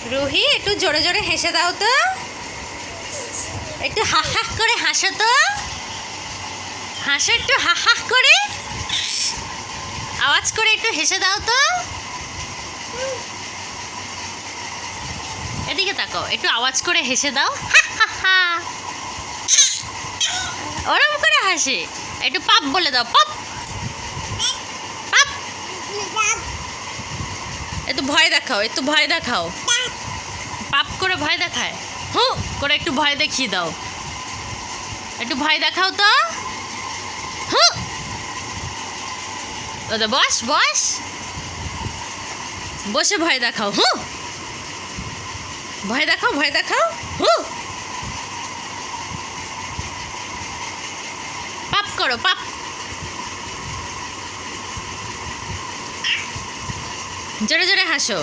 রুহি একটু জোরে জোরে হেসে দাও তো, একটু হা হা করে হাসো তো, হাসো একটু হা হা করে, আওয়াজ করে একটু হেসে দাও তো। এদিকে তাকাও, একটু আওয়াজ করে হেসে দাও, হা হা হা। ওরম করে হাসে, একটু পাপ বলে দাও, পাপ পাপ। একটু ভয় দেখাও, একটু ভয় দেখাও, পাপ করে ভয় দেখায়, হু করে একটু ভয় দেখিয়ে দাও, একটু ভয় দেখাও তো, হু। ওদের বস বস, বসে ভয় দেখাও, হু ভয় দেখাও, ভয় দেখাও, হু। পাপ করো, পাপ। জোরে জোরে হাসো।